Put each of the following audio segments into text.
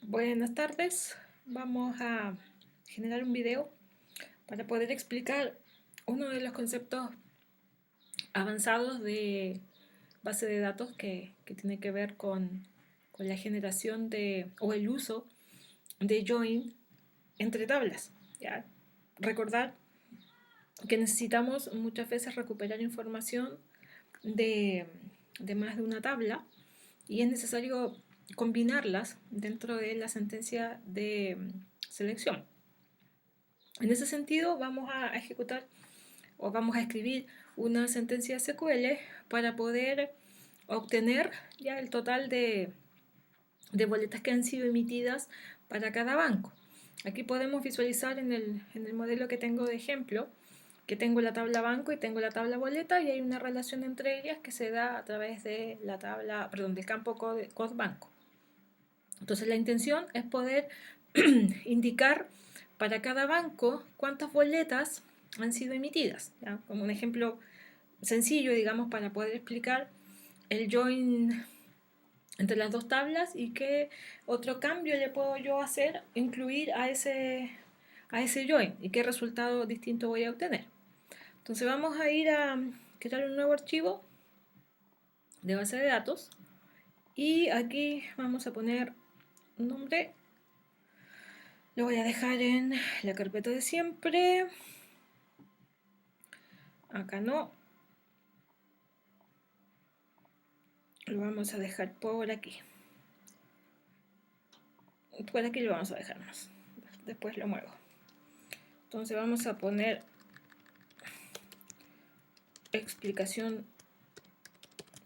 Buenas tardes, vamos a generar un video para poder explicar uno de los conceptos avanzados de base de datos que tiene que ver con la generación o el uso de join entre tablas. ¿Ya? Recordar que necesitamos muchas veces recuperar información de, de más de una tabla y es necesario combinarlas dentro de la sentencia de selección. En ese sentido, vamos a ejecutar o vamos a escribir una sentencia SQL para poder obtener ya el total de boletas que han sido emitidas para cada banco. Aquí podemos visualizar en el modelo que tengo de ejemplo que tengo la tabla banco y tengo la tabla boleta y hay una relación entre ellas que se da a través de la tabla, perdón, del campo code banco. Entonces la intención es poder indicar para cada banco cuántas boletas han sido emitidas, ¿ya? Como un ejemplo sencillo, digamos, para poder explicar el join entre las dos tablas y qué otro cambio le puedo yo hacer, incluir a ese join y qué resultado distinto voy a obtener. Entonces vamos a ir a crear un nuevo archivo de base de datos y aquí vamos a poner un nombre. Lo voy a dejar en la carpeta de siempre. Acá no. Lo vamos a dejar por aquí. Por aquí lo vamos a dejar más. Después lo muevo. Entonces vamos a poner explicación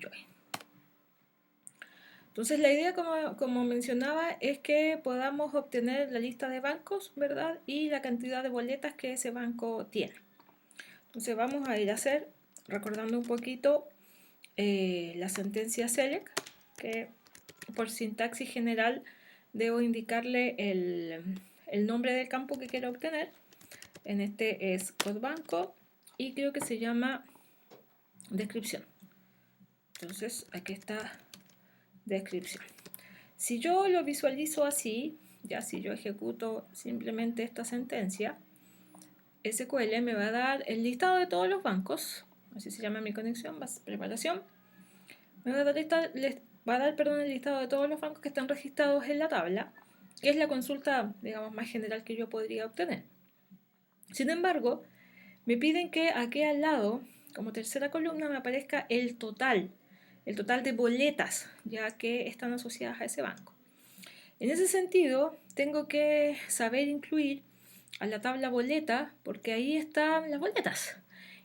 join. Entonces la idea, como mencionaba, es que podamos obtener la lista de bancos, ¿verdad? Y la cantidad de boletas que ese banco tiene. Entonces vamos a ir a hacer, recordando un poquito, la sentencia select, que por sintaxis general debo indicarle el nombre del campo que quiero obtener. En este es CodeBanco y creo que se llama descripción. Entonces aquí está descripción. Si yo lo visualizo así, ya si yo ejecuto simplemente esta sentencia, SQL me va a dar el listado de todos los bancos, así se llama mi conexión, preparación, me va a dar, el listado de todos los bancos que están registrados en la tabla, que es la consulta, digamos, más general que yo podría obtener. Sin embargo, me piden que aquí al lado, como tercera columna, me aparezca el total de boletas, ya que están asociadas a ese banco. En ese sentido, tengo que saber incluir a la tabla boleta, porque ahí están las boletas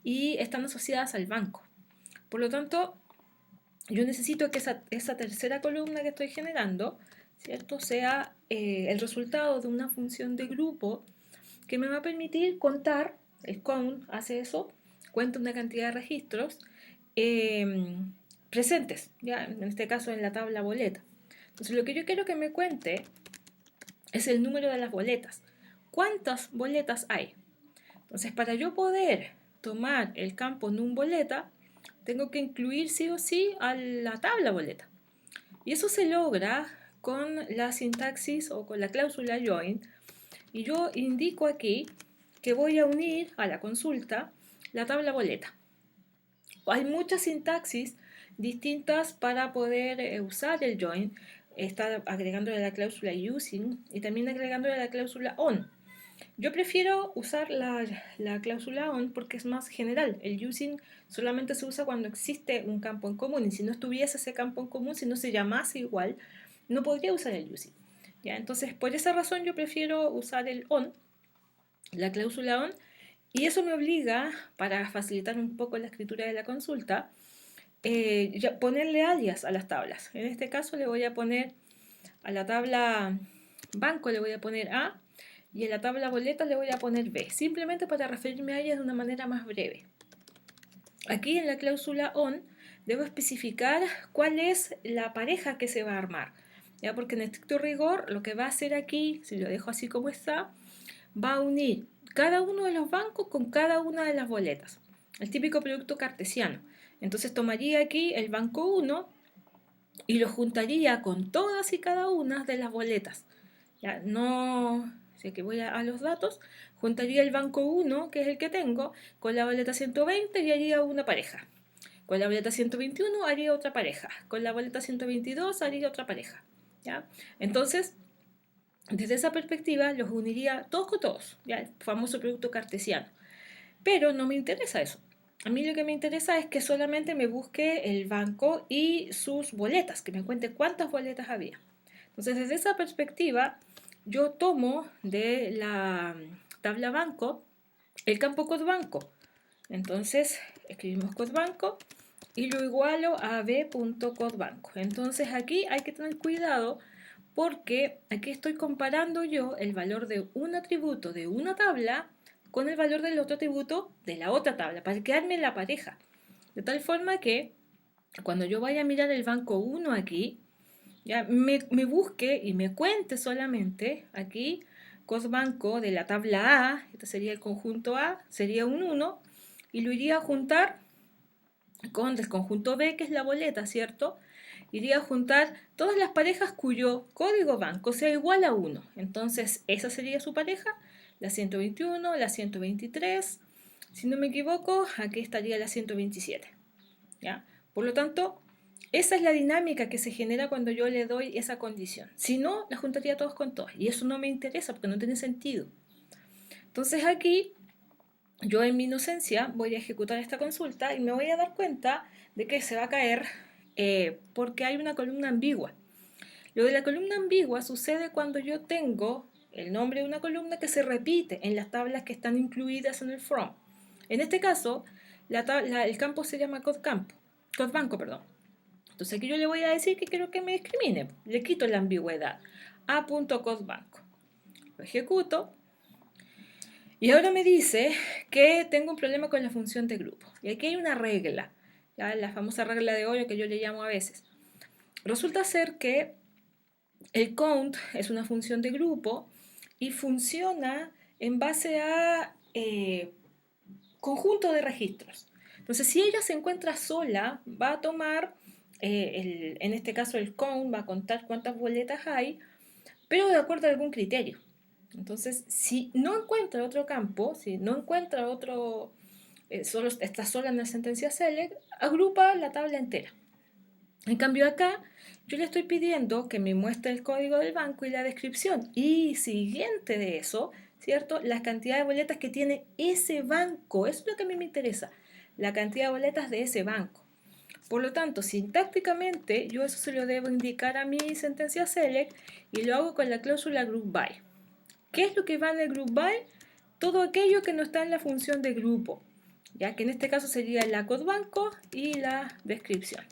y están asociadas al banco. Por lo tanto, yo necesito que esa tercera columna que estoy generando, ¿cierto?, sea el resultado de una función de grupo que me va a permitir contar, el count hace eso, cuenta una cantidad de registros presentes, ya en este caso en la tabla boleta. Entonces lo que yo quiero que me cuente es el número de las boletas. ¿Cuántas boletas hay? Entonces para yo poder tomar el campo NumBoleta, tengo que incluir sí o sí a la tabla boleta. Y eso se logra con la sintaxis o con la cláusula join. Y yo indico aquí que voy a unir a la consulta la tabla boleta. Hay muchas sintaxis distintas para poder usar el join. Está agregándole la cláusula using y también agregándole la cláusula on. Yo prefiero usar la cláusula on porque es más general. El using solamente se usa cuando existe un campo en común y si no estuviese ese campo en común, si no se llamase igual, no podría usar el using. ¿Ya? Entonces, por esa razón yo prefiero usar el on, la cláusula on, y eso me obliga, para facilitar un poco la escritura de la consulta, ponerle alias a las tablas. En este caso le voy a poner a la tabla banco, le voy a poner A, y en la tabla boleta le voy a poner B, simplemente para referirme a ellas de una manera más breve. Aquí en la cláusula on debo especificar cuál es la pareja que se va a armar, ¿ya? Porque en estricto rigor lo que va a hacer aquí, si lo dejo así como está, va a unir cada uno de los bancos con cada una de las boletas, el típico producto cartesiano. Entonces tomaría aquí el banco 1 y lo juntaría con todas y cada una de las boletas. Ya, no, si que voy a los datos, juntaría el banco 1, que es el que tengo, con la boleta 120 y haría una pareja. Con la boleta 121 haría otra pareja. Con la boleta 122 haría otra pareja. ¿Ya? Entonces, desde esa perspectiva, los uniría todos con todos. ¿Ya? El famoso producto cartesiano. Pero no me interesa eso. A mí lo que me interesa es que solamente me busque el banco y sus boletas, que me cuente cuántas boletas había. Entonces, desde esa perspectiva, yo tomo de la tabla banco el campo codbanco. Entonces, escribimos codbanco y lo igualo a b.codbanco. Entonces, aquí hay que tener cuidado porque aquí estoy comparando yo el valor de un atributo de una tabla con el valor del otro atributo de la otra tabla, para quedarme en la pareja. De tal forma que cuando yo vaya a mirar el banco 1 aquí, ya me busque y me cuente solamente aquí cosbanco de la tabla A, este sería el conjunto A, sería un 1, y lo iría a juntar con el conjunto B, que es la boleta, ¿cierto? Iría a juntar todas las parejas cuyo código banco sea igual a 1. Entonces, esa sería su pareja, la 121, la 123. Si no me equivoco, aquí estaría la 127. ¿Ya? Por lo tanto, esa es la dinámica que se genera cuando yo le doy esa condición. Si no, la juntaría todos con todas. Y eso no me interesa porque no tiene sentido. Entonces aquí, yo en mi inocencia voy a ejecutar esta consulta y me voy a dar cuenta de que se va a caer porque hay una columna ambigua. Lo de la columna ambigua sucede cuando yo tengo el nombre de una columna que se repite en las tablas que están incluidas en el from. En este caso, el campo se llama codbanco, perdón. Entonces aquí yo le voy a decir que quiero que me discrimine. Le quito la ambigüedad. A.codbanco. Lo ejecuto. Y ahora me dice que tengo un problema con la función de grupo. Y aquí hay una regla. ¿Ya? La famosa regla de oro que yo le llamo a veces. Resulta ser que el count es una función de grupo y funciona en base a conjunto de registros. Entonces, si ella se encuentra sola, va a tomar, en este caso el count va a contar cuántas boletas hay, pero de acuerdo a algún criterio. Entonces, si no encuentra otro campo, si no encuentra otro, solo está sola en la sentencia select, agrupa la tabla entera. En cambio acá, yo le estoy pidiendo que me muestre el código del banco y la descripción. Y siguiente de eso, ¿cierto? La cantidad de boletas que tiene ese banco. Eso es lo que a mí me interesa. La cantidad de boletas de ese banco. Por lo tanto, sintácticamente, yo eso se lo debo indicar a mi sentencia select y lo hago con la cláusula group by. ¿Qué es lo que va en el group by? Todo aquello que no está en la función de grupo, ya que en este caso sería la codbanco y la descripción.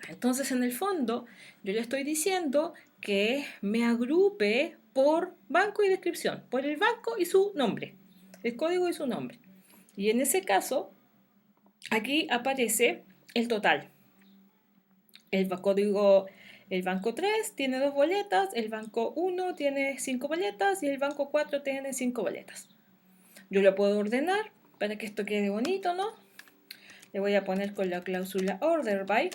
Entonces, en el fondo, yo le estoy diciendo que me agrupe por banco y descripción, por el banco y su nombre, el código y su nombre. Y en ese caso, aquí aparece el total. El código, el banco 3 tiene 2 boletas, el banco 1 tiene 5 boletas y el banco 4 tiene 5 boletas. Yo lo puedo ordenar para que esto quede bonito, ¿no? Le voy a poner con la cláusula order by.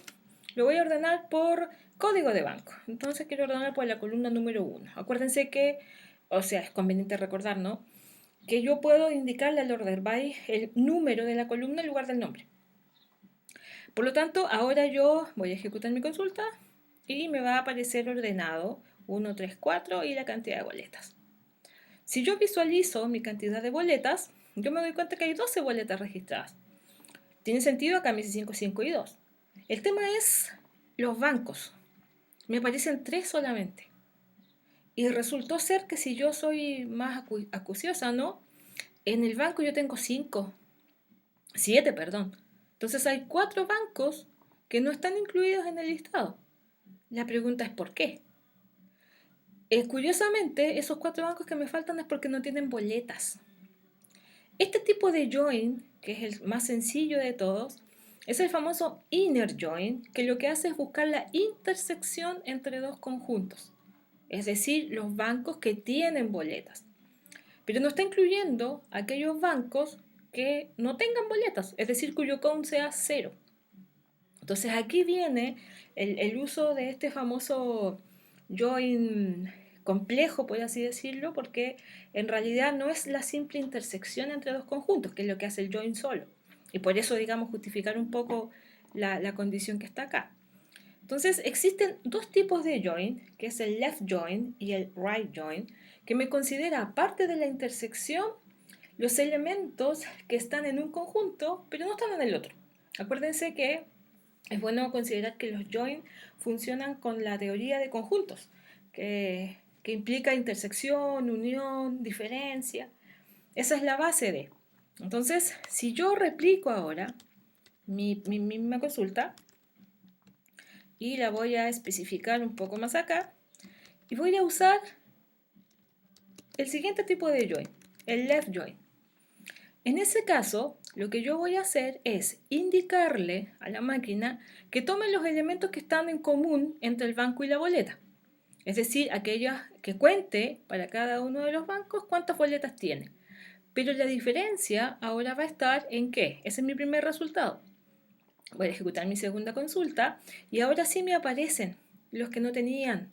Lo voy a ordenar por código de banco. Entonces quiero ordenar por la columna número 1. Acuérdense que, o sea, es conveniente recordar, ¿no? Que yo puedo indicarle al order by el número de la columna en lugar del nombre. Por lo tanto, ahora yo voy a ejecutar mi consulta y me va a aparecer ordenado 1, 3, 4 y la cantidad de boletas. Si yo visualizo mi cantidad de boletas, yo me doy cuenta que hay 12 boletas registradas. Tiene sentido acá me dice 5, 5 y 2. El tema es los bancos. Me aparecen 3 solamente. Y resultó ser que si yo soy más acuciosa, ¿no? En el banco yo tengo 5, 7, perdón. Entonces hay 4 bancos que no están incluidos en el listado. La pregunta es ¿por qué? Curiosamente, esos 4 bancos que me faltan es porque no tienen boletas. Este tipo de join, que es el más sencillo de todos, es el famoso inner join, que lo que hace es buscar la intersección entre dos conjuntos, es decir, los bancos que tienen boletas. Pero no está incluyendo aquellos bancos que no tengan boletas, es decir, cuyo count sea 0. Entonces aquí viene el uso de este famoso join complejo, por así decirlo, porque en realidad no es la simple intersección entre dos conjuntos, que es lo que hace el join solo. Y por eso, digamos, justificar un poco la condición que está acá. Entonces existen dos tipos de join, que es el left join y el right join, que me considera, aparte de la intersección, los elementos que están en un conjunto, pero no están en el otro. Acuérdense que es bueno considerar que los join funcionan con la teoría de conjuntos, que implica intersección, unión, diferencia. Esa es la base de. Entonces, si yo replico ahora mi misma consulta y la voy a especificar un poco más acá, y voy a usar el siguiente tipo de join, el left join. En ese caso, lo que yo voy a hacer es indicarle a la máquina que tome los elementos que están en común entre el banco y la boleta. Es decir, aquellas que cuente para cada uno de los bancos cuántas boletas tiene. Pero la diferencia ahora va a estar en qué. Ese es mi primer resultado. Voy a ejecutar mi segunda consulta y ahora sí me aparecen los que no tenían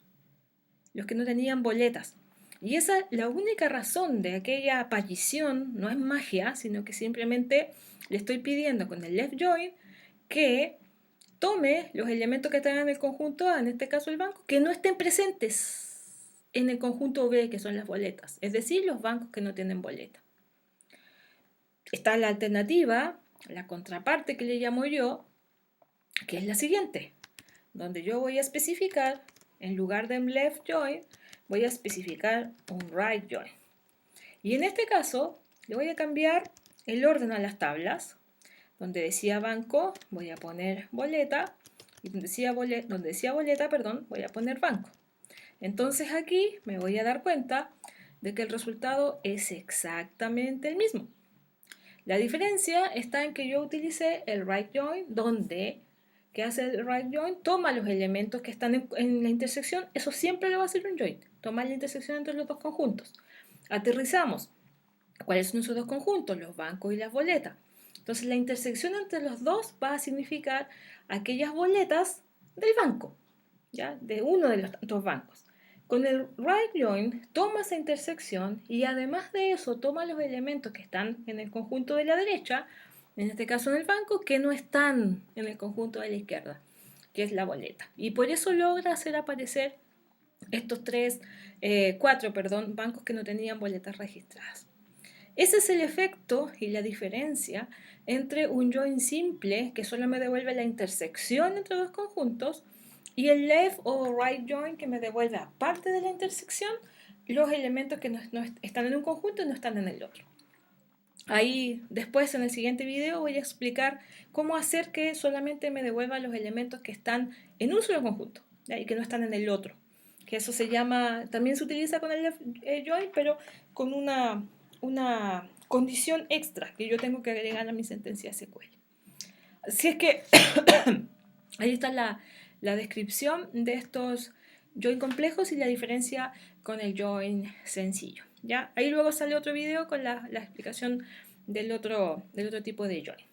boletas. Y esa, la única razón de aquella aparición no es magia, sino que simplemente le estoy pidiendo con el left join que tome los elementos que están en el conjunto A, en este caso el banco, que no estén presentes en el conjunto B, que son las boletas, es decir, los bancos que no tienen boleta. Está la alternativa, la contraparte que le llamo yo, que es la siguiente, donde yo voy a especificar, en lugar de un left join, voy a especificar un right join. Y en este caso, le voy a cambiar el orden a las tablas. Donde decía banco, voy a poner boleta. Y donde decía boleta, voy a poner banco. Entonces aquí me voy a dar cuenta de que el resultado es exactamente el mismo. La diferencia está en que yo utilicé el right join, donde ¿qué hace el right join? Toma los elementos que están en la intersección. Eso siempre lo va a hacer un join. Tomar la intersección entre los dos conjuntos. Aterrizamos. ¿Cuáles son esos dos conjuntos? Los bancos y las boletas. Entonces la intersección entre los dos va a significar aquellas boletas del banco, ¿ya? De uno de los dos bancos. Con el right join toma esa intersección y además de eso toma los elementos que están en el conjunto de la derecha, en este caso en el banco, que no están en el conjunto de la izquierda, que es la boleta. Y por eso logra hacer aparecer estos cuatro bancos que no tenían boletas registradas. Ese es el efecto y la diferencia entre un join simple, que solo me devuelve la intersección entre dos conjuntos, y el left o right join, que me devuelve, aparte de la intersección, los elementos que no están en un conjunto y no están en el otro. Ahí después, en el siguiente video, voy a explicar cómo hacer que solamente me devuelva los elementos que están en un solo conjunto, ¿ya? Y que no están en el otro. Que eso se llama, también se utiliza con el left join, pero con una condición extra que yo tengo que agregar a mi sentencia SQL. Así es que ahí está la descripción de estos join complejos y la diferencia con el join sencillo. ¿Ya? Ahí luego sale otro video con la explicación del otro tipo de join.